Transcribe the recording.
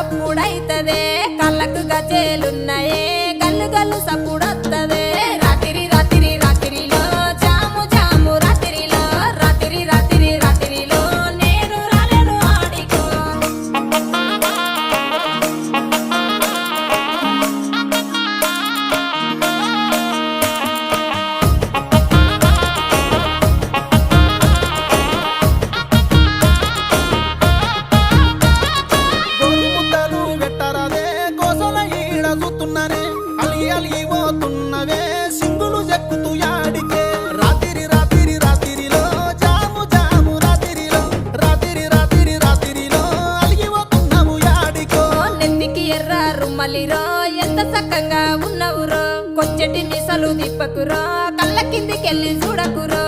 సప్పుడైతదే కళ్ళకు గజేలున్నాయే గల్లు గల్లు సప్పుడొత్తదే రాత్రి రాత్రి రాత్రిలో జాము జాము రాత్రిలో రాత్రి రాత్రి రాత్రిలో నేను రాలేను ఆడికో గోరుముద్దలు వెట్టరదే కోసల ఈడ చూస్తున్ననే అలి అలి పోతున్నవే సింగులు చెక్కుతూ యాడికే రాత్రి రాత్రి రాత్రిలో జాము జాము రాత్రిలో రాత్రి రాత్రి రాత్రిలో అలిగిపోతున్నావు యాడికో నెత్తికి ఎర్ర రుమ్మలిరో ఎంత చక్కగా ఉన్నవురో కొచ్చటి మిసలు దిప్పకురో కళ్ళ కిందికెళ్ళి చూడకురో